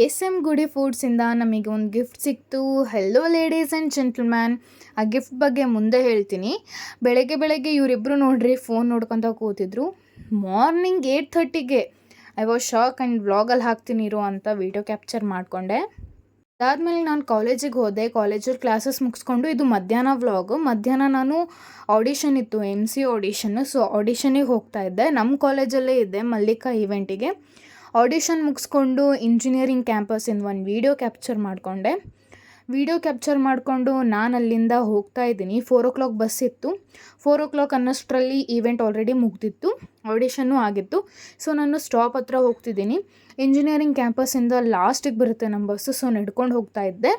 S M ಗುಡಿ ಫುಡ್ಸಿಂದ ನಮಗೆ ಒಂದು ಗಿಫ್ಟ್ ಸಿಕ್ತು. Hello ladies and gentleman. ಆ ಗಿಫ್ಟ್ ಬಗ್ಗೆ ಮುಂದೆ ಹೇಳ್ತೀನಿ. ಬೆಳಗ್ಗೆ ಇವರಿಬ್ಬರು ನೋಡ್ರಿ ಫೋನ್ ನೋಡ್ಕೊತ ಕೂತಿದ್ರು. ಮಾರ್ನಿಂಗ್ 8:30ಗೆ ಐ ವಾಸ್ ಶಾಕ್ ಆ್ಯಂಡ್ ವ್ಲಾಗಲ್ಲಿ ಹಾಕ್ತೀನಿ ಇರು ಅಂತ ವೀಡಿಯೋ ಕ್ಯಾಪ್ಚರ್ ಮಾಡಿಕೊಂಡೆ. ಅದಾದಮೇಲೆ ನಾನು ಕಾಲೇಜಿಗೆ ಹೋದೆ. ಕಾಲೇಜಲ್ಲಿ ಕ್ಲಾಸಸ್ ಮುಗಿಸ್ಕೊಂಡು ಇದು ಮಧ್ಯಾಹ್ನ ವ್ಲಾಗು. ಮಧ್ಯಾಹ್ನ ನಾನು ಆಡಿಷನ್ ಇತ್ತು, MC ಆಡಿಷನ್ನು. ಸೊ ಆಡಿಷನಿಗೆ ಹೋಗ್ತಾ ಇದ್ದೆ. ನಮ್ಮ ಕಾಲೇಜಲ್ಲೇ ಇದ್ದೆ, ಮಲ್ಲಿಕಾ ಈವೆಂಟಿಗೆ. ಆಡಿಷನ್ ಮುಗಿಸ್ಕೊಂಡು ಇಂಜಿನಿಯರಿಂಗ್ ಕ್ಯಾಂಪಸ್ಸಿಂದ ಒಂದು ವೀಡಿಯೋ ಕ್ಯಾಪ್ಚರ್ ಮಾಡಿಕೊಂಡೆ. ವೀಡಿಯೋ ಕ್ಯಾಪ್ಚರ್ ಮಾಡಿಕೊಂಡು ನಾನು ಅಲ್ಲಿಂದ ಹೋಗ್ತಾ ಇದ್ದೀನಿ. 4 o'clock ಬಸ್ ಇತ್ತು. 4 o'clock ಅನ್ನೋಷ್ಟರಲ್ಲಿ ಈವೆಂಟ್ ಆಲ್ರೆಡಿ ಮುಗ್ದಿತ್ತು, ಆಡಿಷನ್ನು ಆಗಿತ್ತು. ಸೊ ನಾನು ಸ್ಟಾಪ್ ಹತ್ರ ಹೋಗ್ತಿದ್ದೀನಿ. ಇಂಜಿನಿಯರಿಂಗ್ ಕ್ಯಾಂಪಸ್ಸಿಂದ ಲಾಸ್ಟಿಗೆ ಬರುತ್ತೆ ನಮ್ಮ ಬಸ್ಸು. ಸೊ ನಡ್ಕೊಂಡು ಹೋಗ್ತಾ ಇದ್ದೆ.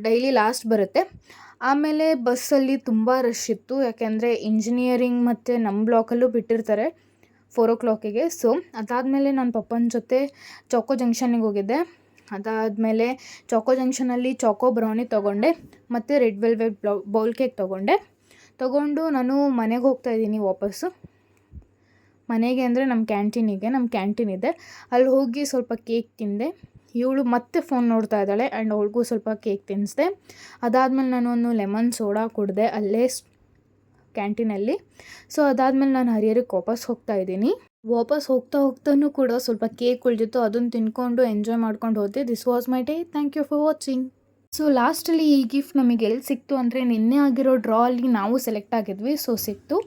ಡೈಲಿ ಲಾಸ್ಟ್ ಬರುತ್ತೆ. ಆಮೇಲೆ ಬಸ್ಸಲ್ಲಿ ತುಂಬ ರಶ್ ಇತ್ತು, ಯಾಕೆಂದರೆ ಇಂಜಿನಿಯರಿಂಗ್ ಮತ್ತು ನಮ್ಮ ಬ್ಲಾಕಲ್ಲೂ ಬಿಟ್ಟಿರ್ತಾರೆ 4 o'clockಗೆ. ಸೊ ಅದಾದಮೇಲೆ ನನ್ನ ಪಪ್ಪನ ಜೊತೆ ಚೌಕೋ ಜಂಕ್ಷನ್ನಿಗೆ ಹೋಗಿದ್ದೆ. ಅದಾದಮೇಲೆ ಚೌಕೋ ಜಂಕ್ಷನಲ್ಲಿ ಚಾಕೋ ಬ್ರೌನಿ ತೊಗೊಂಡೆ ಮತ್ತು ರೆಡ್ ವೆಲ್ವೆಟ್ ಬೌಲ್ ಕೇಕ್ ತೊಗೊಂಡು ನಾನು ಮನೆಗೆ ಹೋಗ್ತಾಯಿದ್ದೀನಿ ವಾಪಸ್ಸು. ಮನೆಗೆ ಅಂದರೆ ನಮ್ಮ ಕ್ಯಾಂಟೀನ್ ಇದೆ. ಅಲ್ಲಿ ಹೋಗಿ ಸ್ವಲ್ಪ ಕೇಕ್ ತಿಂದೆ. ಇವಳು ಮತ್ತೆ ಫೋನ್ ನೋಡ್ತಾ ಇದ್ದಾಳೆ ಆ್ಯಂಡ್ ಅವಳಿಗೂ ಸ್ವಲ್ಪ ಕೇಕ್ ತಿನ್ನಿಸ್ದೆ. ಅದಾದಮೇಲೆ ನಾನು ಒಂದು ಲೆಮನ್ ಸೋಡಾ ಕುಡಿದೆ ಅಲ್ಲೇ ಕ್ಯಾಂಟೀನಲ್ಲಿ. ಸೊ ಅದಾದಮೇಲೆ ನಾನು ಹರಿಹರಕ್ಕೆ ವಾಪಸ್ ಹೋಗ್ತಾ ಇದ್ದೀನಿ. ವಾಪಸ್ ಹೋಗ್ತಾನೂ ಕೂಡ ಸ್ವಲ್ಪ ಕೇಕ್ ಉಳಿದಿತ್ತು, ಅದನ್ನು ತಿನ್ಕೊಂಡು ಎಂಜಾಯ್ ಮಾಡ್ಕೊಂಡು ಹೋದೆ. This was my day. Thank you for watching. So ಲಾಸ್ಟಲ್ಲಿ ಈ ಗಿಫ್ಟ್ ನಮಗೆ ಎಲ್ಲಿ ಸಿಕ್ತು ಅಂದರೆ ನಿನ್ನೆ ಆಗಿರೋ ಡ್ರಾ ಅಲ್ಲಿ ನಾವು ಸೆಲೆಕ್ಟ್ ಆಗಿದ್ವಿ. ಸೊ ಸಿಕ್ತು.